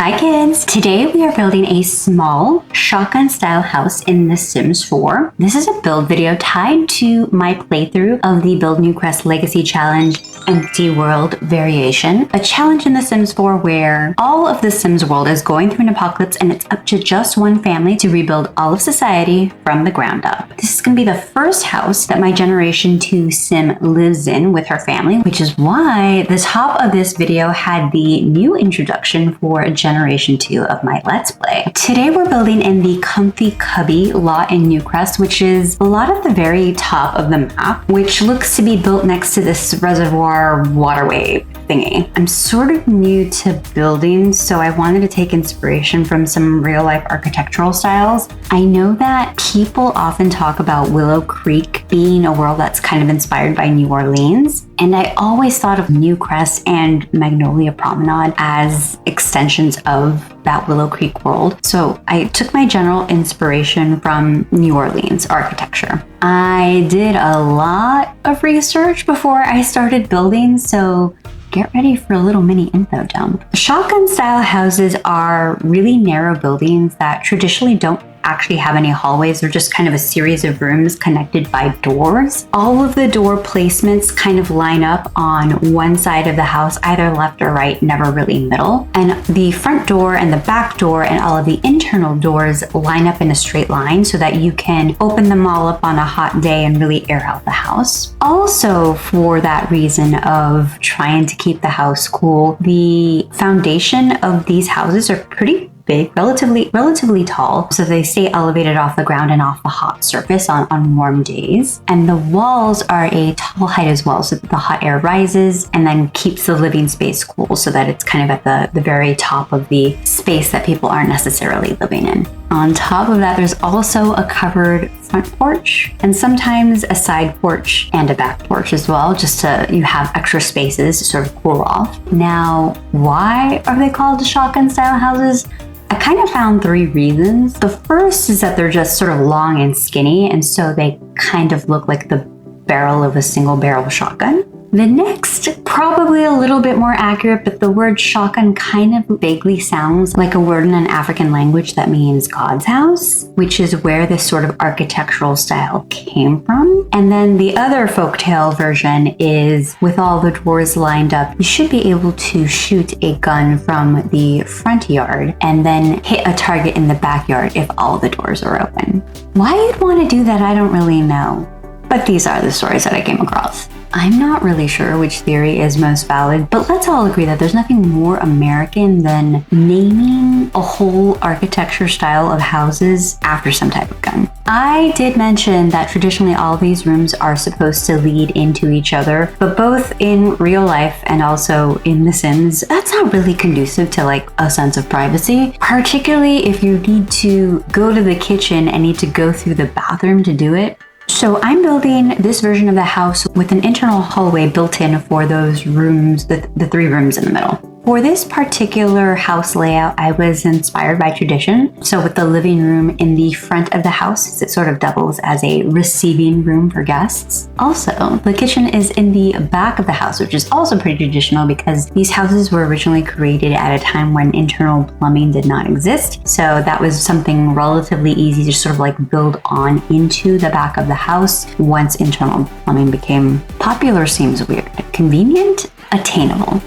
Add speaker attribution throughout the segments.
Speaker 1: Hi kids! Today we are building a small shotgun style house in The Sims 4. This is a build video tied to my playthrough of the Build Newcrest Legacy Challenge Empty World Variation, a challenge in The Sims 4 where all of the Sims world is going through an apocalypse and it's up to just one family to rebuild all of society from the ground up. This is going to be the first house that my Generation 2 Sim lives in with her family, which is why the top of this video had the new introduction for Generation 2 of my Let's Play. Today we're building in the Comfy Cubby lot in Newcrest, which is a lot at the very top of the map, which looks to be built next to this reservoir waterway thingy. I'm sort of new to building, so I wanted to take inspiration from some real-life architectural styles. I know that people often talk about Willow Creek being a world that's kind of inspired by New Orleans, and I always thought of Newcrest and Magnolia Promenade as extensions of that Willow Creek world. So I took my general inspiration from New Orleans architecture. I did a lot of research before I started building, so get ready for a little mini info dump. Shotgun style houses are really narrow buildings that traditionally don't actually have any hallways. They're just kind of a series of rooms connected by doors. All of the door placements kind of line up on one side of the house, either left or right, never really middle. And the front door and the back door and all of the internal doors line up in a straight line so that you can open them all up on a hot day and really air out the house. Also, for that reason of trying to keep the house cool, the foundation of these houses are pretty big, relatively tall, so they stay elevated off the ground and off the hot surface on warm days. And the walls are a tall height as well, so that the hot air rises and then keeps the living space cool so that it's kind of at the very top of the space that people aren't necessarily living in. On top of that, there's also a covered front porch and sometimes a side porch and a back porch as well, just so you have extra spaces to sort of cool off. Now, why are they called shotgun style houses? I kind of found three reasons. The first is that they're just sort of long and skinny, and so they kind of look like the barrel of a single barrel shotgun. The next, probably a little bit more accurate, but the word shotgun kind of vaguely sounds like a word in an African language that means God's house, which is where this sort of architectural style came from. And then the other folktale version is with all the doors lined up, you should be able to shoot a gun from the front yard and then hit a target in the backyard if all the doors are open. Why you'd want to do that, I don't really know. But these are the stories that I came across. I'm not really sure which theory is most valid, but let's all agree that there's nothing more American than naming a whole architecture style of houses after some type of gun. I did mention that traditionally all these rooms are supposed to lead into each other, but both in real life and also in The Sims, that's not really conducive to like a sense of privacy, particularly if you need to go to the kitchen and need to go through the bathroom to do it. So I'm building this version of the house with an internal hallway built in for those rooms, the three rooms in the middle. For this particular house layout, I was inspired by tradition. So with the living room in the front of the house, it sort of doubles as a receiving room for guests. Also, the kitchen is in the back of the house, which is also pretty traditional because these houses were originally created at a time when internal plumbing did not exist. So that was something relatively easy to sort of like build on into the back of the house once internal plumbing became popular. Seems weird. Convenient, attainable.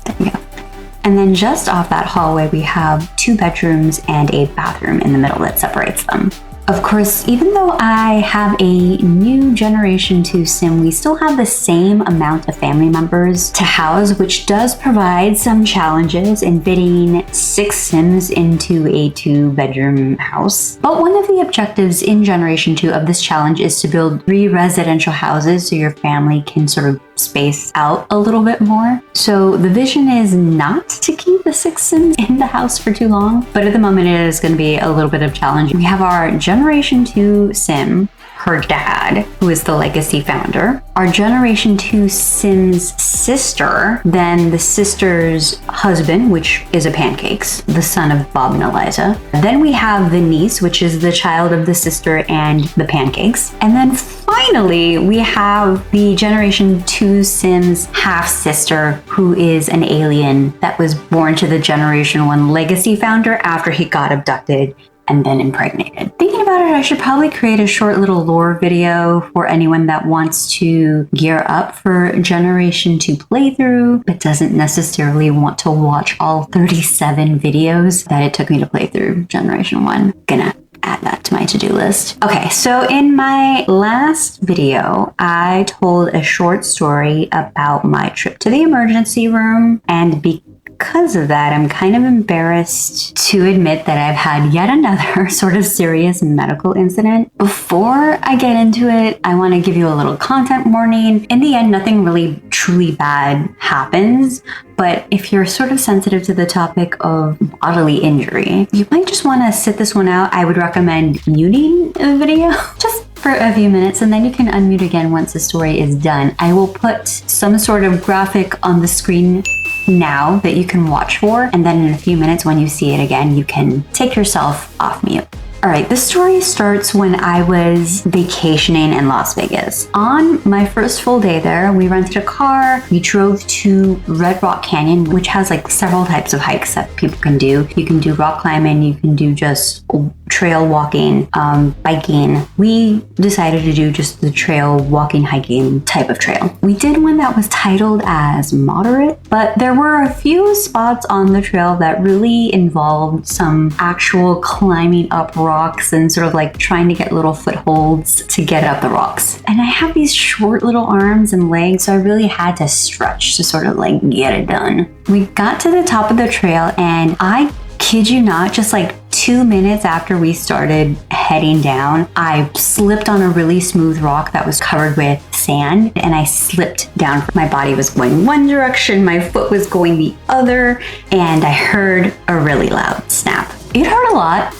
Speaker 1: There we go. And then just off that hallway, we have 2 bedrooms and a bathroom in the middle that separates them. Of course, even though I have a new Generation 2 Sim, we still have the same amount of family members to house, which does provide some challenges in fitting 6 Sims into a 2-bedroom house. But one of the objectives in Generation 2 of this challenge is to build 3 residential houses so your family can sort of space out a little bit more. So the vision is not to keep the 6 Sims in the house for too long, but at the moment it is going to be a little bit of challenge. We have our Generation 2 Sim, her dad, who is the Legacy founder, our Generation 2 Sim's sister, then the sister's husband, which is a Pancakes, the son of Bob and Eliza. Then we have the niece, which is the child of the sister and the Pancakes. And then finally, we have the Generation 2 Sims half-sister who is an alien that was born to the Generation 1 Legacy founder after he got abducted and then impregnated. Thinking about it, I should probably create a short little lore video for anyone that wants to gear up for Generation 2 playthrough, but doesn't necessarily want to watch all 37 videos that it took me to play through Generation 1. Gonna add that to my to-do list. Okay, so in my last video, I told a short story about my trip to the emergency room, and because of that, I'm kind of embarrassed to admit that I've had yet another sort of serious medical incident. Before I get into it, I want to give you a little content warning. In the end, nothing really truly bad happens, but if you're sort of sensitive to the topic of bodily injury, you might just want to sit this one out. I would recommend muting the video just for a few minutes, and then you can unmute again once the story is done. I will put some sort of graphic on the screen now that you can watch for, and then in a few minutes when you see it again, you can take yourself off mute. All right, the story starts when I was vacationing in Las Vegas. On my first full day there, we rented a car, we drove to Red Rock Canyon, which has like several types of hikes that people can do. You can do rock climbing, you can do just trail walking, biking. We decided to do just the trail walking, hiking type of trail. We did one that was titled as moderate, but there were a few spots on the trail that really involved some actual climbing up rocks and sort of like trying to get little footholds to get up the rocks. And I have these short little arms and legs, so I really had to stretch to sort of like get it done. We got to the top of the trail, and I kid you not, just like 2 minutes after we started heading down, I slipped on a really smooth rock that was covered with sand, and I slipped down. My body was going one direction, my foot was going the other, and I heard a really loud snap. It hurt a lot.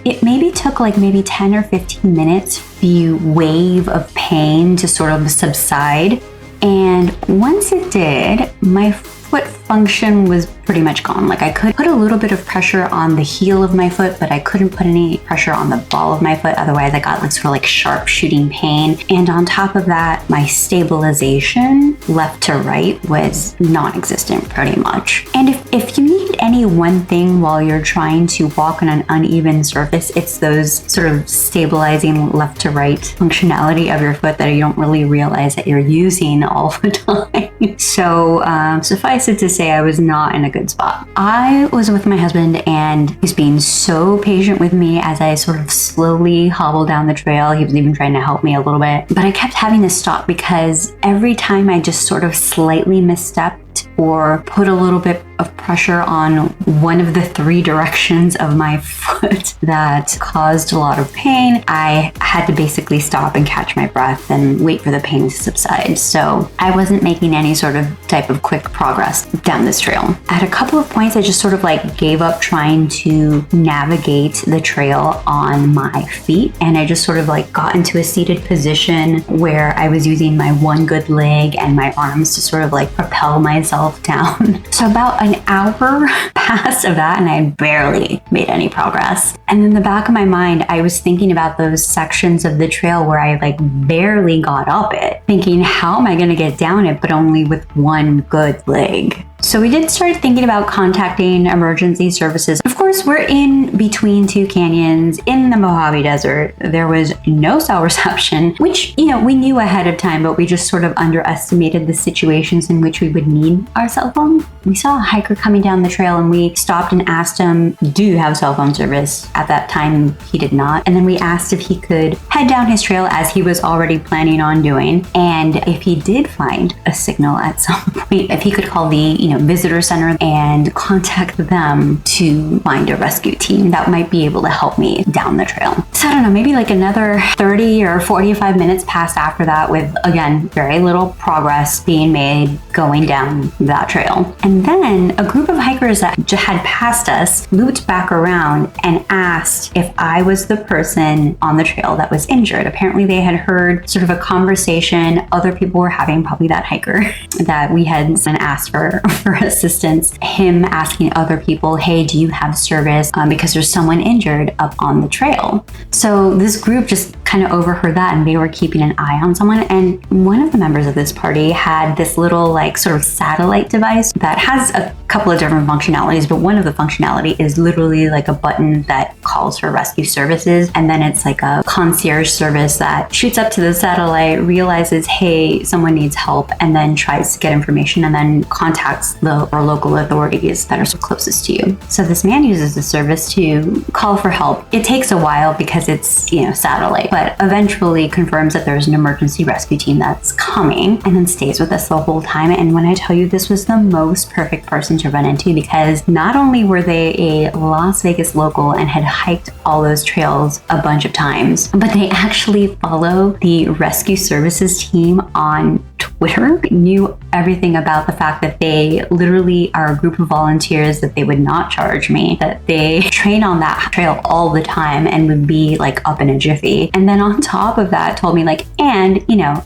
Speaker 1: It maybe took like maybe 10 or 15 minutes for the wave of pain to sort of subside. And once it did, my foot function was pretty much gone. Like I could put a little bit of pressure on the heel of my foot, but I couldn't put any pressure on the ball of my foot. Otherwise I got this sort of like sharp shooting pain. And on top of that, my stabilization left to right was non-existent pretty much. And if you need any one thing while you're trying to walk on an uneven surface, it's those sort of stabilizing left to right functionality of your foot that you don't really realize that you're using all the time. So suffice it to say, I was not in a good spot. I was with my husband, and he's being so patient with me as I sort of slowly hobbled down the trail. He was even trying to help me a little bit, but I kept having to stop because every time I just sort of slightly misstepped or put a little bit of pressure on one of the 3 directions of my foot that caused a lot of pain, I had to basically stop and catch my breath and wait for the pain to subside. So I wasn't making any sort of type of quick progress down this trail. At a couple of points, I just sort of like gave up trying to navigate the trail on my feet, and I just sort of like got into a seated position where I was using my one good leg and my arms to sort of like propel myself down. So about an hour passed of that, and I barely made any progress. And in the back of my mind, I was thinking about those sections of the trail where I like barely got up it, thinking, how am I going to get down it, but only with one good leg? So we did start thinking about contacting emergency services. Of course, we're in between 2 canyons in the Mojave Desert. There was no cell reception, which, you know, we knew ahead of time, but we just sort of underestimated the situations in which we would need our cell phone. We saw a hiker coming down the trail, and we stopped and asked him, do you have cell phone service? At that time, he did not. And then we asked if he could head down his trail, as he was already planning on doing. And if he did find a signal at some point, if he could call the, visitor center and contact them to find a rescue team that might be able to help me down the trail. So I don't know, maybe like another 30 or 45 minutes passed after that, with, again, very little progress being made going down that trail. And then a group of hikers that had passed us looped back around and asked if I was the person on the trail that was injured. Apparently they had heard sort of a conversation other people were having, probably that hiker that we had asked for assistance, him asking other people, hey, do you have service? Because there's someone injured up on the trail. So this group just kind of overheard that, and they were keeping an eye on someone. And one of the members of this party had this little like sort of satellite device that has a couple of different functionalities, but one of the functionality is literally like a button that calls for rescue services. And then it's like a concierge service that shoots up to the satellite, realizes, hey, someone needs help, and then tries to get information and then contacts the local authorities that are so closest to you. So this man uses the service to call for help. It takes a while because it's, satellite, but eventually confirms that there's an emergency rescue team that's coming, and then stays with us the whole time. And when I tell you, this was the most perfect person to run into, because not only were they a Las Vegas local and had hiked all those trails a bunch of times, but they actually follow the rescue services team on Twitter, knew everything about the fact that they literally are a group of volunteers, that they would not charge me, that they train on that trail all the time and would be like up in a jiffy. And then on top of that told me like, and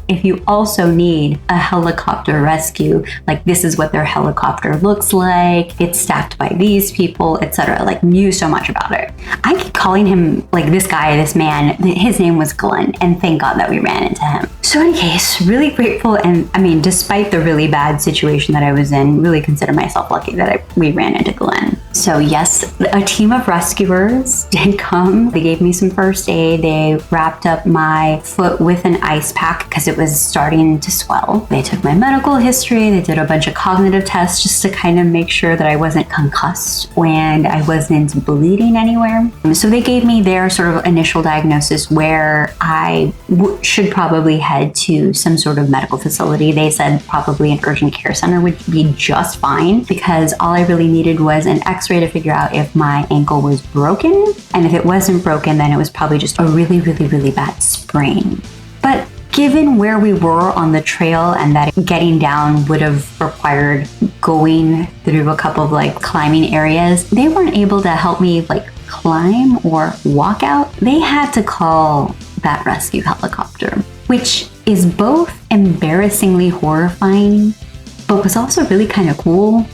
Speaker 1: if you also need a helicopter rescue, like this is what their helicopter looks like, it's staffed by these people, etc. Like knew so much about it. I keep calling him like this man, his name was Glenn, and thank God that we ran into him. So in case, really grateful, and despite the really bad situation that I was in, really consider myself lucky that we ran into Glenn. So yes, a team of rescuers did come. They gave me some first aid. They wrapped up my foot with an ice pack because it was starting to swell. They took my medical history. They did a bunch of cognitive tests just to kind of make sure that I wasn't concussed and I wasn't bleeding anywhere. So they gave me their sort of initial diagnosis where I should probably head to some sort of medical facility. They said probably an urgent care center would be just fine, because all I really needed was an x-ray to figure out if my ankle was broken. And if it wasn't broken, then it was probably just a really, really, really bad sprain. But given where we were on the trail and that getting down would have required going through a couple of like climbing areas, they weren't able to help me like climb or walk out. They had to call that rescue helicopter, which is both embarrassingly horrifying, but was also really kind of cool.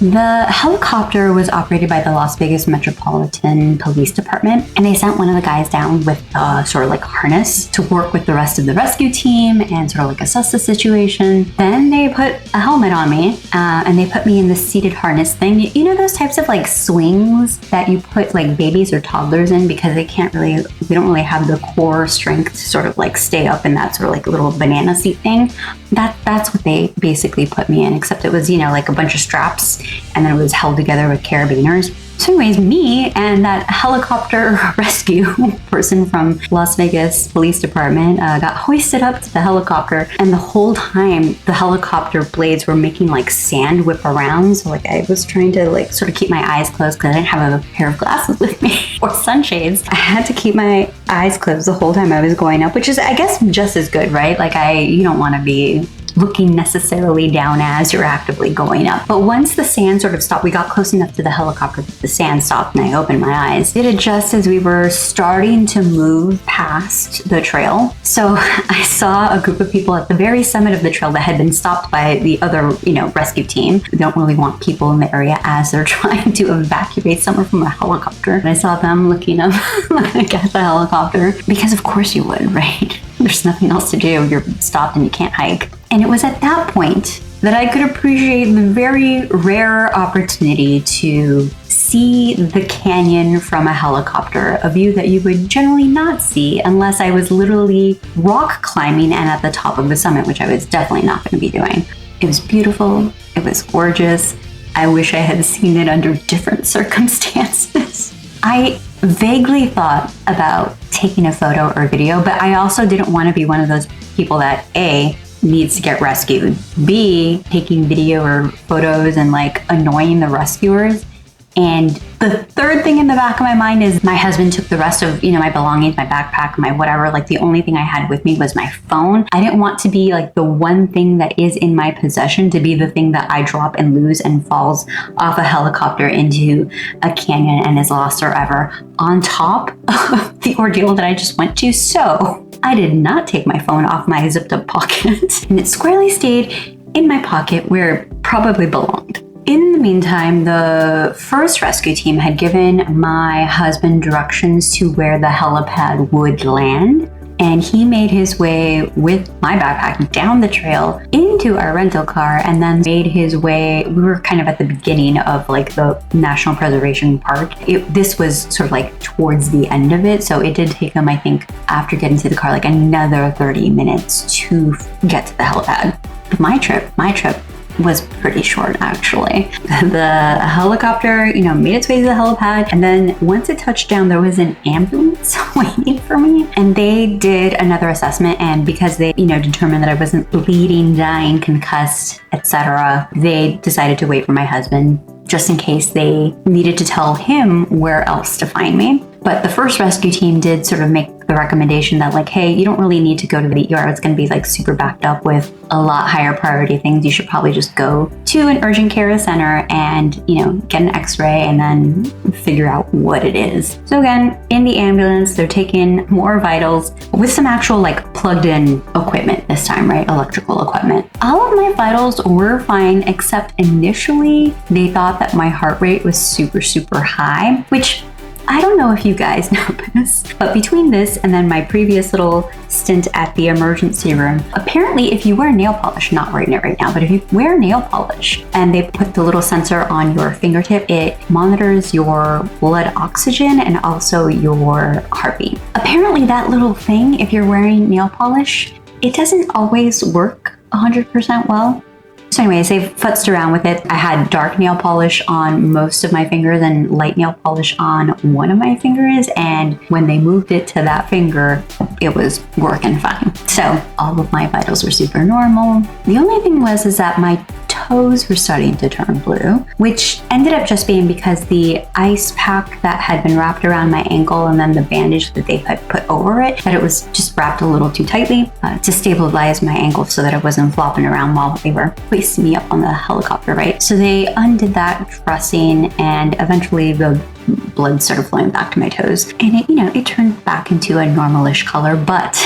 Speaker 1: The helicopter was operated by the Las Vegas Metropolitan Police Department, and they sent one of the guys down with a sort of like harness to work with the rest of the rescue team and sort of like assess the situation. Then they put a helmet on me, and they put me in this seated harness thing. You know those types of like swings that you put like babies or toddlers in because we don't really have the core strength to sort of like stay up in that sort of like little banana seat thing. That's what they basically put me in, except it was, like a bunch of straps, and then it was held together with carabiners. So anyways, me and that helicopter rescue person from Las Vegas Police Department got hoisted up to the helicopter, and the whole time the helicopter blades were making like sand whip around. So like I was trying to like sort of keep my eyes closed because I didn't have a pair of glasses with me or sunshades. I had to keep my eyes closed the whole time I was going up, which is, I guess, just as good, right? Like you don't want to be looking necessarily down as you're actively going up. But once the sand sort of stopped, we got close enough to the helicopter that the sand stopped and I opened my eyes. It had just as we were starting to move past the trail. So I saw a group of people at the very summit of the trail that had been stopped by the other, rescue team. We don't really want people in the area as they're trying to evacuate someone from a helicopter. And I saw them looking up like at the helicopter, because of course you would, right? There's nothing else to do. You're stopped and you can't hike. And it was at that point that I could appreciate the very rare opportunity to see the canyon from a helicopter, a view that you would generally not see unless I was literally rock climbing and at the top of the summit, which I was definitely not going to be doing. It was beautiful. It was gorgeous. I wish I had seen it under different circumstances. I vaguely thought about taking a photo or video, but I also didn't want to be one of those people that A, needs to get rescued, B, taking video or photos and like annoying the rescuers. And the third thing in the back of my mind is my husband took the rest of, my belongings, my backpack, my whatever. Like the only thing I had with me was my phone. I didn't want to be like the one thing that is in my possession to be the thing that I drop and lose and falls off a helicopter into a canyon and is lost forever on top of the ordeal that I just went to. So I did not take my phone off my zipped up pocket, and it squarely stayed in my pocket where it probably belonged. In the meantime, the first rescue team had given my husband directions to where the helipad would land. and he made his way with my backpack down the trail into our rental car, and then made his way. We were kind of at the beginning of like the National Preservation Park. This was sort of like towards the end of it, so it did take him, I think, after getting to the car, like another 30 minutes to get to the helipad. My trip was pretty short, actually. The helicopter, made its way to the helipad, and then once it touched down, there was an ambulance waiting for me, and they did another assessment, and because they, determined that I wasn't bleeding, dying, concussed, etc., they decided to wait for my husband, just in case they needed to tell him where else to find me. But the first rescue team did sort of make the recommendation that like, hey, you don't really need to go to the ER. It's going to be like super backed up with a lot higher priority things. You should probably just go to an urgent care center and, get an x-ray and then figure out what it is. So again, in the ambulance, they're taking more vitals with some actual like plugged in equipment this time, right? Electrical equipment. All of my vitals were fine, except initially they thought that my heart rate was super, super high, which I don't know if you guys know this, but between this and then my previous little stint at the emergency room, apparently if you wear nail polish, not wearing it right now, but if you wear nail polish and they put the little sensor on your fingertip, it monitors your blood oxygen and also your heartbeat. Apparently that little thing, if you're wearing nail polish, it doesn't always work 100% well. So anyways, they futzed around with it. I had dark nail polish on most of my fingers and light nail polish on one of my fingers. And when they moved it to that finger, it was working fine. So all of my vitals were super normal. The only thing is that my toes were starting to turn blue, which ended up just being because the ice pack that had been wrapped around my ankle and then the bandage that they had put over it, that it was just wrapped a little too tightly to stabilize my ankle so that it wasn't flopping around while they were hoisting me up on the helicopter, right? So they undid that dressing and eventually the blood started flowing back to my toes. And it turned back into a normalish color, but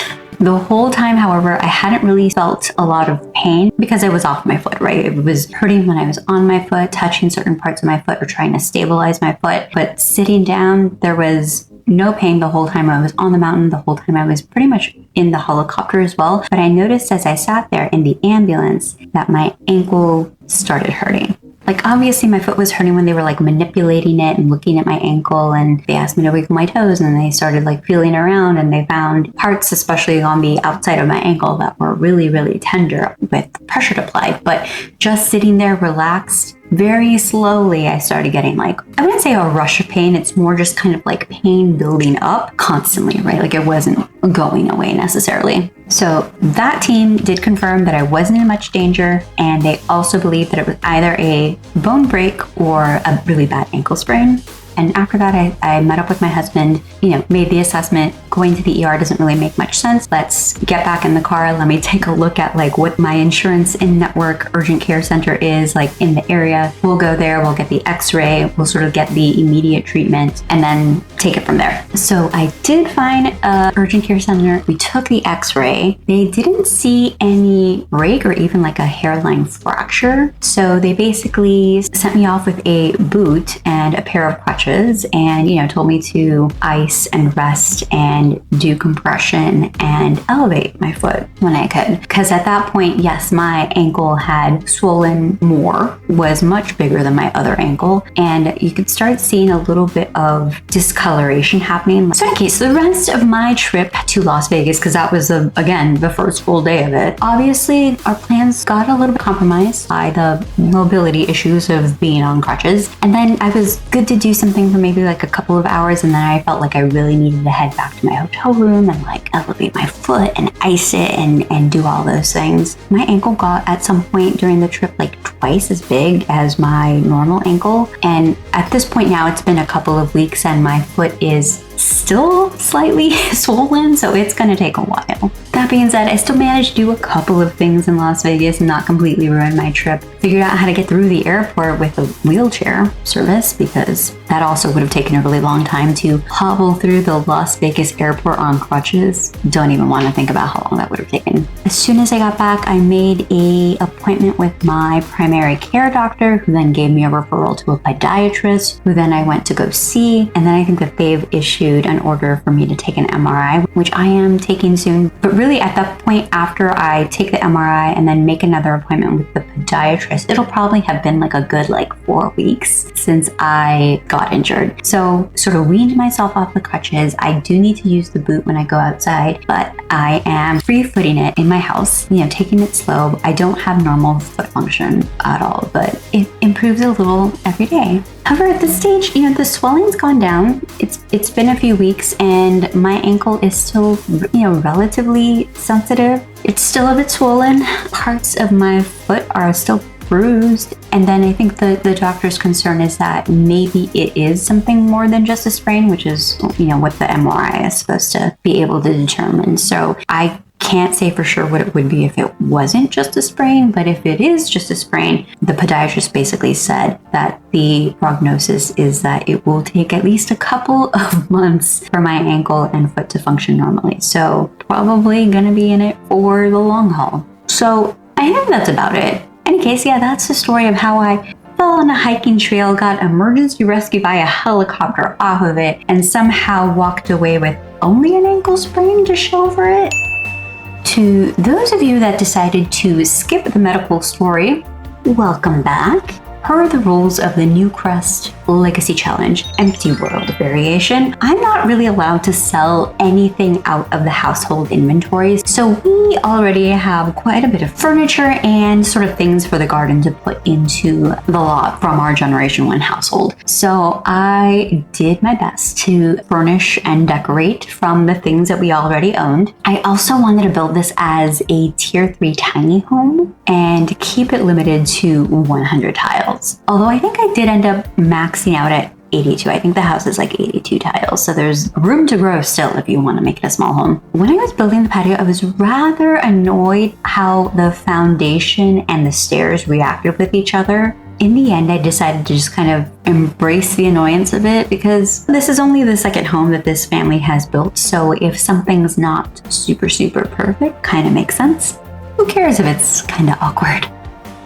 Speaker 1: the whole time, however, I hadn't really felt a lot of pain because I was off my foot, right? It was hurting when I was on my foot, touching certain parts of my foot or trying to stabilize my foot. But sitting down, there was no pain the whole time I was on the mountain, the whole time I was pretty much in the helicopter as well. But I noticed as I sat there in the ambulance that my ankle started hurting. Like obviously my foot was hurting when they were like manipulating it and looking at my ankle, and they asked me to wiggle my toes, and they started like feeling around, and they found parts, especially on the outside of my ankle, that were really, really tender with pressure applied. But just sitting there relaxed, very slowly, I started getting like, I wouldn't say a rush of pain. It's more just kind of like pain building up constantly, right? Like it wasn't going away necessarily. So that team did confirm that I wasn't in much danger, and they also believed that it was either a bone break or a really bad ankle sprain. And after that, I met up with my husband, made the assessment. Going to the ER doesn't really make much sense. Let's get back in the car. Let me take a look at like what my insurance in-network urgent care center is like in the area. We'll go there, we'll get the x-ray, we'll sort of get the immediate treatment and then take it from there. So I did find an urgent care center. We took the x-ray. They didn't see any break or even like a hairline fracture. So they basically sent me off with a boot and a pair of crutches and, told me to ice and rest and do compression and elevate my foot when I could. Because at that point, yes, my ankle had swollen more, was much bigger than my other ankle. And you could start seeing a little bit of discoloration happening. So in case the rest of my trip to Las Vegas, because that was, again, the first full day of it, obviously our plans got a little bit compromised by the mobility issues of being on crutches. And then I was good to do something for maybe like a couple of hours, and then I felt like I really needed to head back to my hotel room and like elevate my foot and ice it and do all those things. My ankle got at some point during the trip like twice as big as my normal ankle, and at this point now it's been a couple of weeks and my foot is still slightly swollen, so it's going to take a while. That being said, I still managed to do a couple of things in Las Vegas and not completely ruin my trip. Figured out how to get through the airport with a wheelchair service because that also would have taken a really long time to hobble through the Las Vegas airport on crutches. Don't even want to think about how long that would have taken. As soon as I got back, I made an appointment with my primary care doctor, who then gave me a referral to a podiatrist, who then I went to go see. And then I think that they've issued an order for me to take an MRI, which I am taking soon. But really at that point, after I take the MRI and then make another appointment with the podiatrist, it'll probably have been like a good 4 weeks since I got injured. So sort of weaned myself off the crutches. I do need to use the boot when I go outside, but I am free-footing it in my house, taking it slow. I don't have normal foot function at all, but it improves a little every day. However, at this stage, the swelling's gone down. It's been a few weeks and my ankle is still, relatively sensitive. It's still a bit swollen. Parts of my foot are still bruised. And then I think the doctor's concern is that maybe it is something more than just a sprain, which is, what the MRI is supposed to be able to determine. So I can't say for sure what it would be if it wasn't just a sprain, but if it is just a sprain, the podiatrist basically said that the prognosis is that it will take at least a couple of months for my ankle and foot to function normally. So probably gonna be in it for the long haul. So I think that's about it. In any case, yeah, that's the story of how I fell on a hiking trail, got emergency rescued by a helicopter off of it, and somehow walked away with only an ankle sprain to show for it. To those of you that decided to skip the medical story, welcome back. Per the rules of the Newcrest Legacy Challenge Empty World variation, I'm not really allowed to sell anything out of the household inventories, so we already have quite a bit of furniture and sort of things for the garden to put into the lot from our Generation 1 household. So I did my best to furnish and decorate from the things that we already owned. I also wanted to build this as a tier 3 tiny home and keep it limited to 100 tiles. Although I think I did end up maxing out at 82. I think the house is 82 tiles, so there's room to grow still if you want to make it a small home. When I was building the patio, I was rather annoyed how the foundation and the stairs reacted with each other. In the end, I decided to just kind of embrace the annoyance of it because this is only the second home that this family has built, so if something's not super perfect, kind of makes sense. Who cares if it's kind of awkward?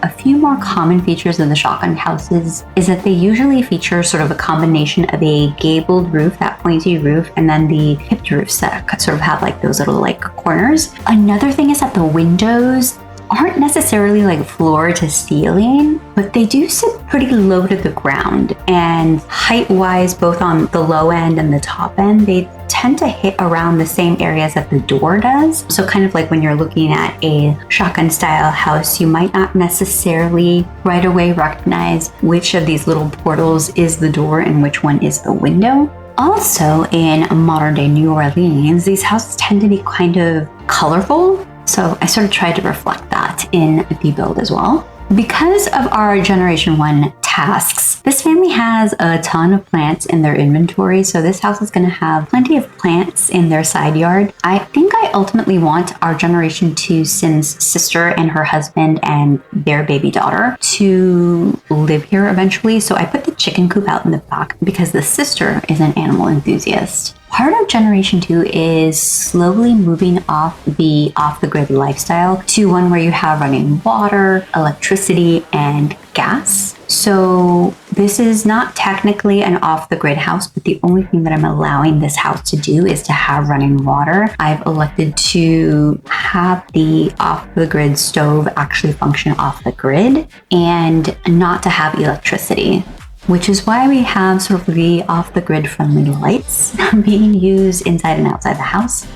Speaker 1: A few more common features of the shotgun houses is that they usually feature sort of a combination of a gabled roof, that pointy roof, and then the hipped roofs that sort of have those little corners. Another thing is that the windows aren't necessarily floor to ceiling, but they do sit pretty low to the ground, and height-wise, both on the low end and the top end, they tend to hit around the same areas that the door does. So kind of when you're looking at a shotgun style house, you might not necessarily right away recognize which of these little portals is the door and which one is the window. Also, in modern day New Orleans, these houses tend to be kind of colorful. So I sort of tried to reflect that in the build as well. Because of our Generation 1 tasks, this family has a ton of plants in their inventory, so this house is going to have plenty of plants in their side yard. I think I ultimately want our Generation 2 Sim's sister and her husband and their baby daughter to live here eventually, so I put the chicken coop out in the back because the sister is an animal enthusiast. Part of Generation 2 is slowly moving off the off-the-grid lifestyle to one where you have running water, electricity, and gas. So this is not technically an off-the-grid house, but the only thing that I'm allowing this house to do is to have running water. I've elected to have the off-the-grid stove actually function off the grid and not to have electricity, which is why we have sort of the off-the-grid friendly lights being used inside and outside the house.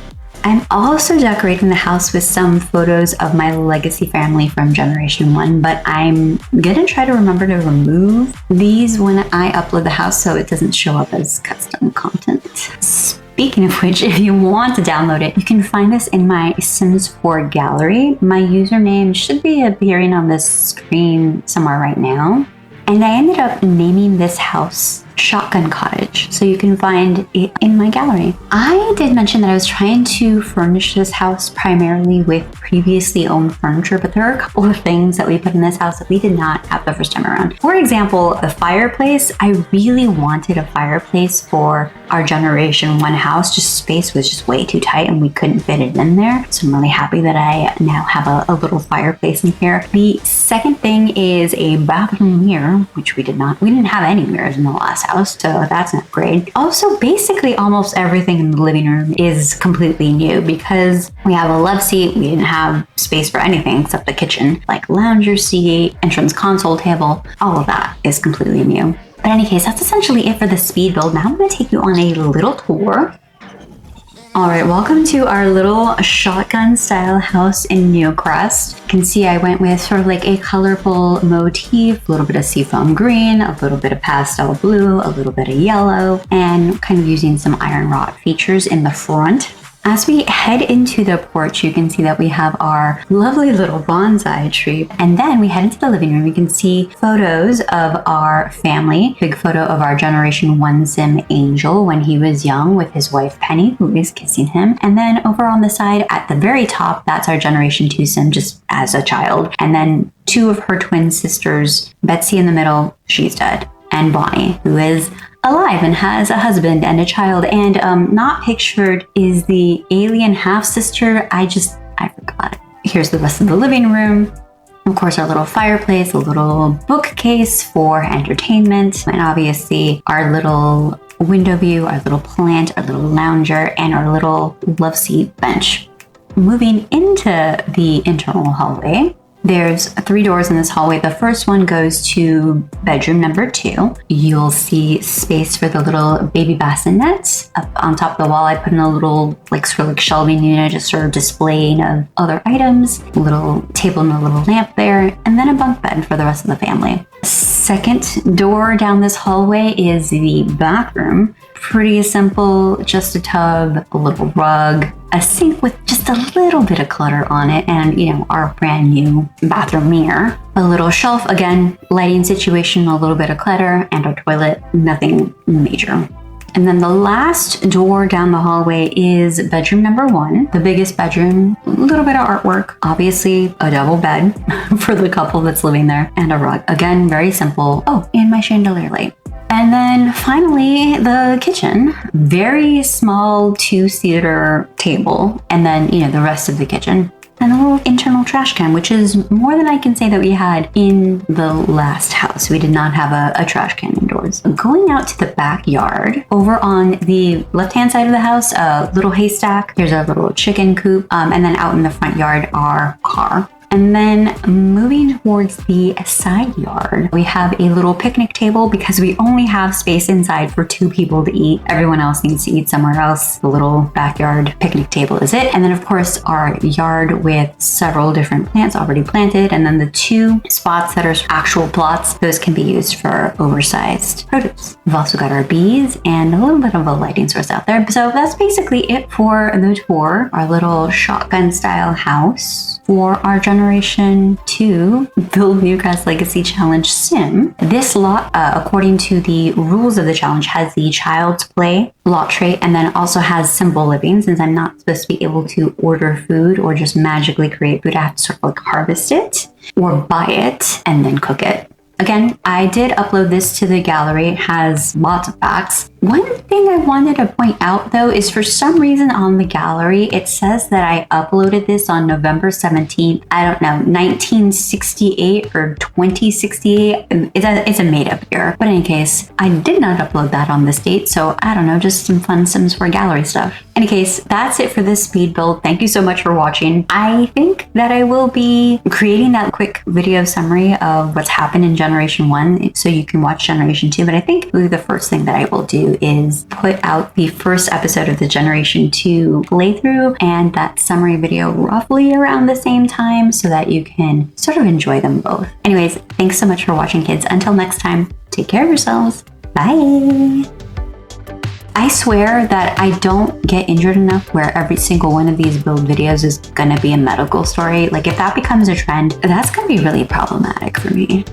Speaker 1: I'm also decorating the house with some photos of my legacy family from Generation 1, but I'm gonna try to remember to remove these when I upload the house so it doesn't show up as custom content. Speaking of which, if you want to download it, you can find this in my Sims 4 gallery. My username should be appearing on this screen somewhere right now. And I ended up naming this house shotgun cottage. So you can find it in my gallery. I did mention that I was trying to furnish this house primarily with previously owned furniture, but there are a couple of things that we put in this house that we did not have the first time around. For example, the fireplace. I really wanted a fireplace for our Generation 1 house. Just space was just way too tight and we couldn't fit it in there. So I'm really happy that I now have a little fireplace in here. The second thing is a bathroom mirror, which we didn't have any mirrors in the last house, so that's not great. Also, basically almost everything in the living room is completely new because we have a love seat. We didn't have space for anything except the kitchen, like lounger seat, entrance console table, all of that is completely new. But in any case, that's essentially it for the speed build. Now I'm going to take you on a little tour. All right, welcome to our little shotgun style house in Newcrest. You can see I went with sort of like a colorful motif, a little bit of seafoam green, a little bit of pastel blue, a little bit of yellow, and kind of using some iron wrought features in the front. As we head into the porch, you can see that we have our lovely little bonsai tree. And then we head into the living room. You can see photos of our family. Big photo of our Generation 1 sim Angel when he was young with his wife Penny, who is kissing him. And then over on the side at the very top, that's our Generation 2 sim just as a child. And then two of her twin sisters, Betsy in the middle, she's dead, and Bonnie, who is alive and has a husband and a child. And not pictured is the alien half-sister. I forgot. Here's the rest of the living room. Of course, our little fireplace, a little bookcase for entertainment, and obviously our little window view, our little plant, our little lounger, and our little love seat bench. Moving into the internal hallway, there's 3 doors in this hallway. The first one goes to bedroom number 2. You'll see space for the little baby bassinets. Up on top of the wall, I put in a little sort of shelving unit, just sort of displaying of other items, a little table and a little lamp there, and then a bunk bed for the rest of the family. Second door down this hallway is the bathroom. Pretty simple, just a tub, a little rug, a sink with just a little bit of clutter on it, and our brand new bathroom mirror. A little shelf, again, lighting situation, a little bit of clutter, and our toilet, nothing major. And then the last door down the hallway is bedroom number 1, the biggest bedroom, a little bit of artwork, obviously a double bed for the couple that's living there, and a rug. Again, very simple. Oh, and my chandelier light. And then finally, the kitchen, very small 2-seater table, and then, the rest of the kitchen. And a little internal trash can, which is more than I can say that we had in the last house. We did not have a trash can indoors. Going out to the backyard, over on the left-hand side of the house, a little haystack. There's a little chicken coop. And then out in the front yard, our car. And then moving towards the side yard, we have a little picnic table because we only have space inside for 2 people to eat. Everyone else needs to eat somewhere else. The little backyard picnic table is it. And then of course our yard with several different plants already planted. And then the 2 spots that are actual plots, those can be used for oversized produce. We've also got our bees and a little bit of a lighting source out there. So that's basically it for the tour, our little shotgun style house for our Generation 2 Build Newcrest Legacy Challenge sim. This lot, according to the rules of the challenge, has the Child's Play lot trait and then also has simple living. Since I'm not supposed to be able to order food or just magically create food, I have to sort of harvest it or buy it and then cook it. Again, I did upload this to the gallery. It has lots of facts. One thing I wanted to point out though is for some reason on the gallery, it says that I uploaded this on November 17th. I don't know, 1968 or 2068. It's a made up year. But in any case, I did not upload that on this date. So I don't know, just some fun Sims 4 gallery stuff. In any case, that's it for this speed build. Thank you so much for watching. I think that I will be creating that quick video summary of what's happened in Generation 1 so you can watch Generation 2. But I think really the first thing that I will do is put out the first episode of the Generation 2 playthrough and that summary video roughly around the same time so that you can sort of enjoy them both. Anyways, thanks so much for watching, kids. Until next time, take care of yourselves. Bye. I swear that I don't get injured enough where every single one of these build videos is gonna be a medical story. Like if that becomes a trend, that's gonna be really problematic for me.